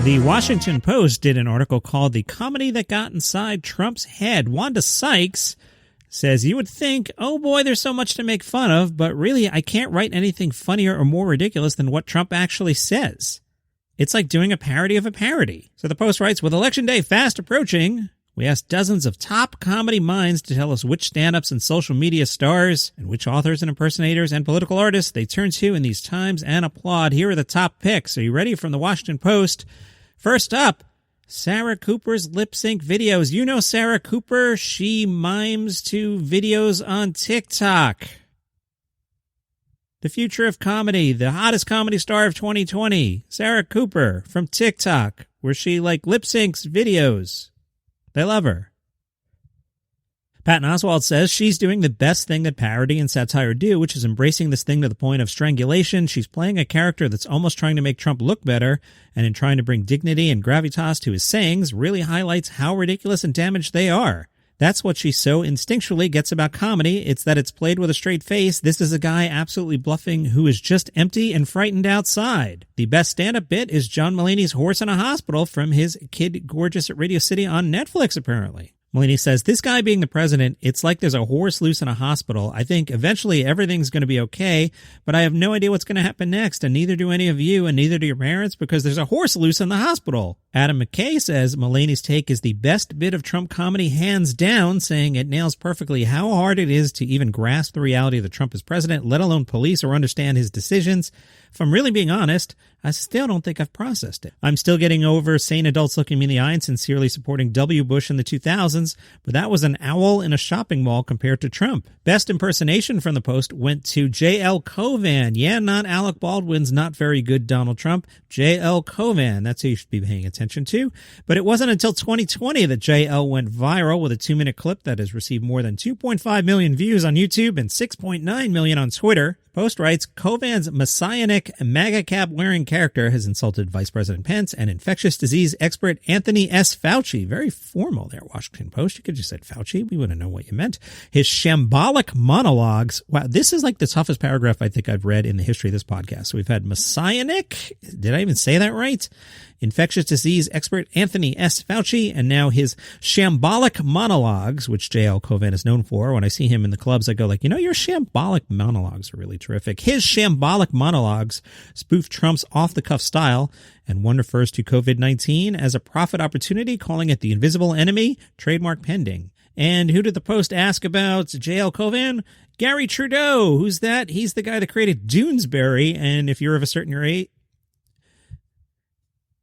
The Washington Post did an article called The Comedy That Got Inside Trump's Head. Wanda Sykes says, you would think, oh boy, there's so much to make fun of, but really I can't write anything funnier or more ridiculous than what Trump actually says. It's like doing a parody of a parody. So the Post writes, with Election Day fast approaching, we asked dozens of top comedy minds to tell us which stand-ups and social media stars and which authors and impersonators and political artists they turn to in these times and applaud. Here are the top picks. Are you ready? From the Washington Post. First up, Sarah Cooper's lip-sync videos. You know Sarah Cooper. She mimes to videos on TikTok. The future of comedy, the hottest comedy star of 2020, Sarah Cooper from TikTok, where she lip-syncs videos. They love her. Patton Oswalt says she's doing the best thing that parody and satire do, which is embracing this thing to the point of strangulation. She's playing a character that's almost trying to make Trump look better, and in trying to bring dignity and gravitas to his sayings, really highlights how ridiculous and damaged they are. That's what she so instinctually gets about comedy. It's that it's played with a straight face. This is a guy absolutely bluffing who is just empty and frightened outside. The best stand-up bit is John Mulaney's horse in a hospital from his Kid Gorgeous at Radio City on Netflix, apparently. Mulaney says, this guy being the president, it's like there's a horse loose in a hospital. I think eventually everything's going to be okay, but I have no idea what's going to happen next, and neither do any of you, and neither do your parents, because there's a horse loose in the hospital. Adam McKay says Mulaney's take is the best bit of Trump comedy hands down, saying it nails perfectly how hard it is to even grasp the reality that Trump is president, let alone police or understand his decisions. If I'm really being honest, I still don't think I've processed it. I'm still getting over sane adults looking me in the eye and sincerely supporting W. Bush in the 2000s, but that was an owl in a shopping mall compared to Trump. Best impersonation from the Post went to J.L. Cauvin. Yeah, not Alec Baldwin's not very good Donald Trump. J.L. Cauvin, that's who you should be paying attention to. But it wasn't until 2020 that J.L. went viral with a 2-minute clip that has received more than 2.5 million views on YouTube and 6.9 million on Twitter. Post writes, Cauvin's messianic MAGA cap wearing character has insulted Vice President Pence and infectious disease expert Anthony S. Fauci. Very formal there, Washington Post. You could just said Fauci. We wouldn't know what you meant. His shambolic monologues. Wow, this is like the toughest paragraph I think I've read in the history of this podcast. So we've had messianic. Did I even say that right? Infectious disease expert Anthony S. Fauci, and now his shambolic monologues, which J.L. Cauvin is known for. When I see him in the clubs, I go your shambolic monologues are really terrific. His shambolic monologues spoof Trump's off-the-cuff style, and one refers to COVID-19 as a profit opportunity, calling it the invisible enemy, trademark pending. And who did the Post ask about J.L. Cauvin? Gary Trudeau. Who's that? He's the guy that created Doonesbury, and if you're of a certain age,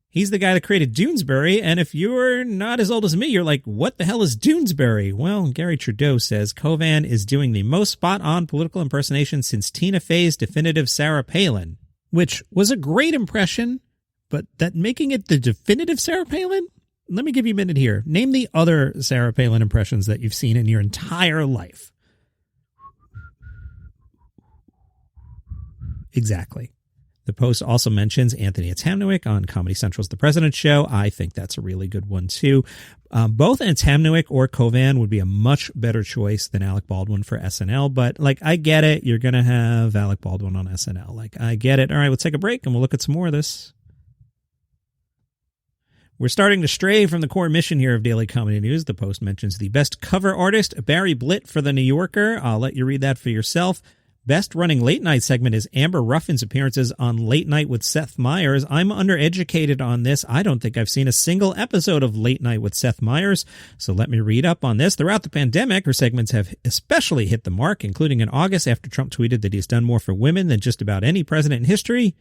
he's the guy that created Doonesbury, and if you're not as old as me, you're like, what the hell is Doonesbury? Well, Gary Trudeau says Cauvin is doing the most spot-on political impersonation since Tina Fey's definitive Sarah Palin, which was a great impression, but that making it the definitive Sarah Palin? Let me give you a minute here. Name the other Sarah Palin impressions that you've seen in your entire life. Exactly. The Post also mentions Anthony Atamnuik on Comedy Central's The President Show. I think that's a really good one, too. Both Atamnuik or Cauvin would be a much better choice than Alec Baldwin for SNL. But, I get it. You're going to have Alec Baldwin on SNL. I get it. All right, we'll take a break and we'll look at some more of this. We're starting to stray from the core mission here of Daily Comedy News. The Post mentions the best cover artist, Barry Blitt, for The New Yorker. I'll let you read that for yourself. Best running late night segment is Amber Ruffin's appearances on Late Night with Seth Meyers. I'm undereducated on this. I don't think I've seen a single episode of Late Night with Seth Meyers, so let me read up on this. Throughout the pandemic, her segments have especially hit the mark, including in August after Trump tweeted that he's done more for women than just about any president in history.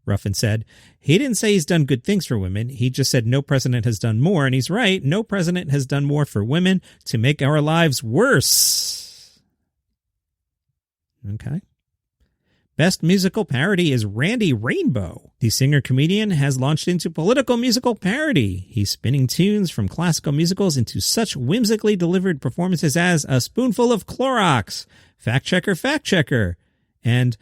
Ruffin said, he didn't say he's done good things for women. He just said no president has done more, and he's right. No president has done more for women to make our lives worse. Okay. Best musical parody is Randy Rainbow. The singer-comedian has launched into political musical parody. He's spinning tunes from classical musicals into such whimsically delivered performances as A Spoonful of Clorox, Fact Checker, and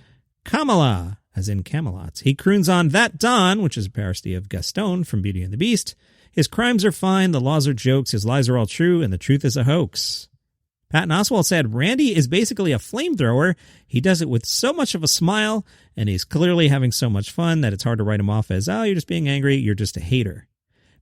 Kamala, as in Camelot. He croons on That Don, which is a parody of Gaston from Beauty and the Beast. His crimes are fine, the laws are jokes, his lies are all true, and the truth is a hoax. Patton Oswalt said, Randy is basically a flamethrower. He does it with so much of a smile, and he's clearly having so much fun that it's hard to write him off as, oh, you're just being angry, you're just a hater.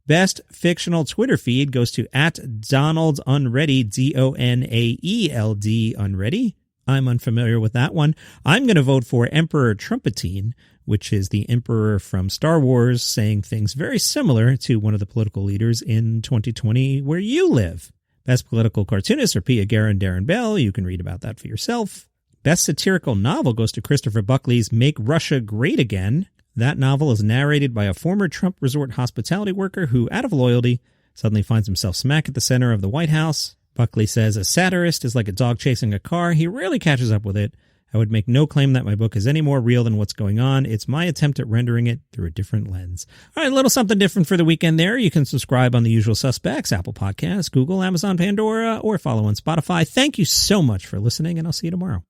Best fictional Twitter feed goes to @DonaldUnready, DONAELD Unready. I'm unfamiliar with that one. I'm going to vote for Emperor Trumpetine, which is the emperor from Star Wars saying things very similar to one of the political leaders in 2020 where you live. Best political cartoonists are Pia Guerra and Darren Bell. You can read about that for yourself. Best satirical novel goes to Christopher Buckley's Make Russia Great Again. That novel is narrated by a former Trump resort hospitality worker who, out of loyalty, suddenly finds himself smack at the center of the White House. Buckley says, a satirist is like a dog chasing a car. He rarely catches up with it. I would make no claim that my book is any more real than what's going on. It's my attempt at rendering it through a different lens. All right, a little something different for the weekend there. You can subscribe on the usual suspects, Apple Podcasts, Google, Amazon, Pandora, or follow on Spotify. Thank you so much for listening, and I'll see you tomorrow.